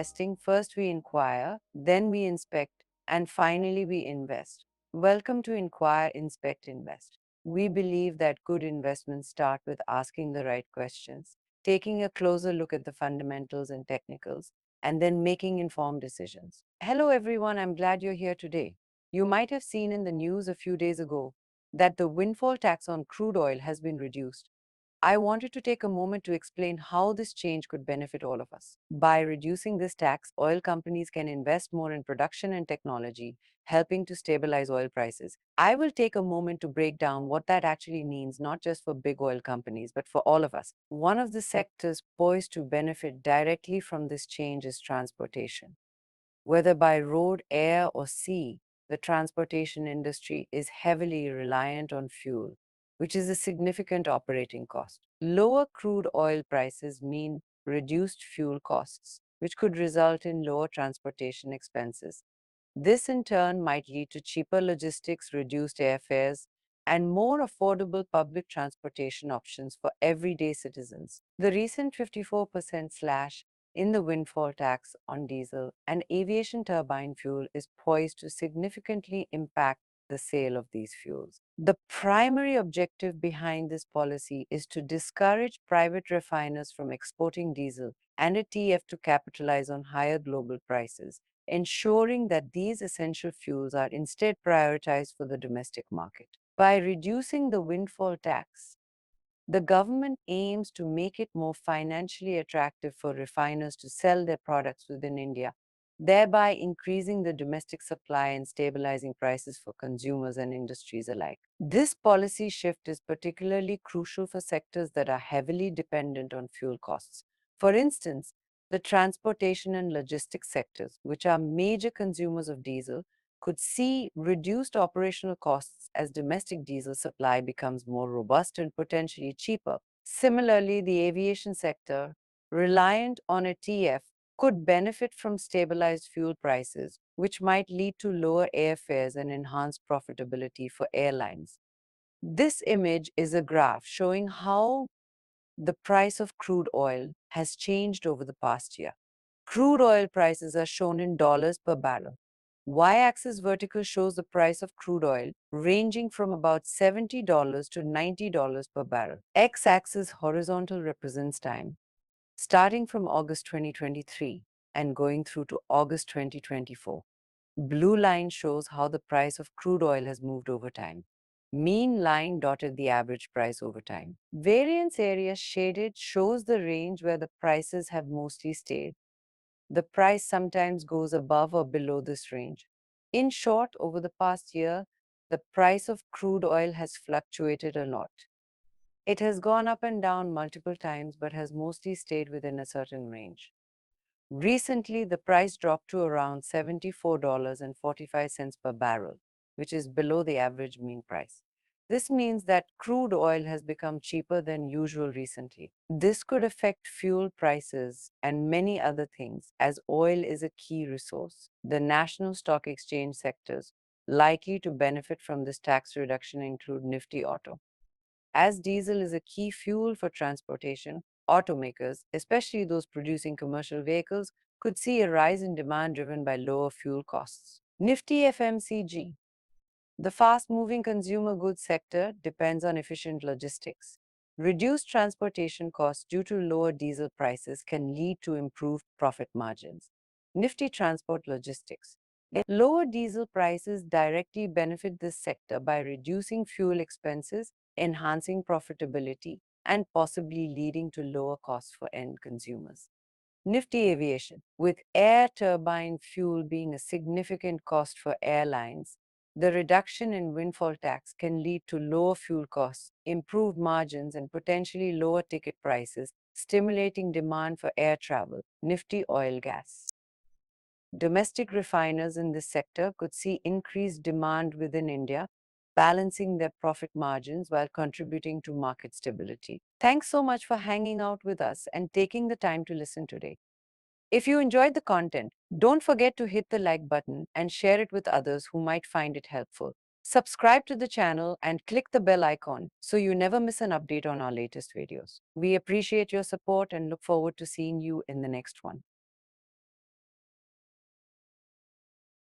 investing, first we inquire, then we inspect, and finally we invest. Welcome to Inquire, Inspect, Invest. We believe that good investments start with asking the right questions, taking a closer look at the fundamentals and technicals, and then making informed decisions. Hello, everyone. I'm glad you're here today. You might have seen in the news a few days ago that the windfall tax on crude oil has been reduced. I wanted to take a moment to explain how this change could benefit all of us. By reducing this tax, oil companies can invest more in production and technology, helping to stabilize oil prices. I will take a moment to break down what that actually means, not just for big oil companies, but for all of us. One of the sectors poised to benefit directly from this change is transportation. Whether by road, air, or sea, the transportation industry is heavily reliant on fuel, which is a significant operating cost. Lower crude oil prices mean reduced fuel costs, which could result in lower transportation expenses. This in turn might lead to cheaper logistics, reduced airfares, and more affordable public transportation options for everyday citizens. The recent 54% slash in the windfall tax on diesel and aviation turbine fuel is poised to significantly impact the sale of these fuels. The primary objective behind this policy is to discourage private refiners from exporting diesel and ATF to capitalize on higher global prices, ensuring that these essential fuels are instead prioritized for the domestic market. By reducing the windfall tax, the government aims to make it more financially attractive for refiners to sell their products within India, thereby increasing the domestic supply and stabilizing prices for consumers and industries alike. This policy shift is particularly crucial for sectors that are heavily dependent on fuel costs. For instance, the transportation and logistics sectors, which are major consumers of diesel, could see reduced operational costs as domestic diesel supply becomes more robust and potentially cheaper. Similarly, the aviation sector, reliant on a TF, could benefit from stabilized fuel prices, which might lead to lower airfares and enhanced profitability for airlines. This image is a graph showing how the price of crude oil has changed over the past year. Crude oil prices are shown in dollars per barrel. Y-axis vertical shows the price of crude oil ranging from about $70 to $90 per barrel. X-axis horizontal represents time, starting from August 2023 and going through to August 2024. Blue line shows how the price of crude oil has moved over time. Mean line dotted the average price over time. Variance area shaded shows the range where the prices have mostly stayed. The price sometimes goes above or below this range. In short, over the past year, the price of crude oil has fluctuated a lot. It has gone up and down multiple times, but has mostly stayed within a certain range. Recently, the price dropped to around $74.45 per barrel, which is below the average mean price. This means that crude oil has become cheaper than usual recently. This could affect fuel prices and many other things, as oil is a key resource. The national stock exchange sectors likely to benefit from this tax reduction include Nifty Auto. As diesel is a key fuel for transportation, automakers, especially those producing commercial vehicles, could see a rise in demand driven by lower fuel costs. Nifty FMCG. The fast-moving consumer goods sector depends on efficient logistics. Reduced transportation costs due to lower diesel prices can lead to improved profit margins. Nifty Transport Logistics. Lower diesel prices directly benefit this sector by reducing fuel expenses, enhancing profitability, and possibly leading to lower costs for end consumers. Nifty Aviation. With air turbine fuel being a significant cost for airlines, the reduction in windfall tax can lead to lower fuel costs, improved margins, and potentially lower ticket prices, stimulating demand for air travel. Nifty Oil Gas. Domestic refiners in this sector could see increased demand within India, balancing their profit margins while contributing to market stability. Thanks so much for hanging out with us and taking the time to listen today. If you enjoyed the content, don't forget to hit the like button and share it with others who might find it helpful. Subscribe to the channel and click the bell icon so you never miss an update on our latest videos. We appreciate your support and look forward to seeing you in the next one.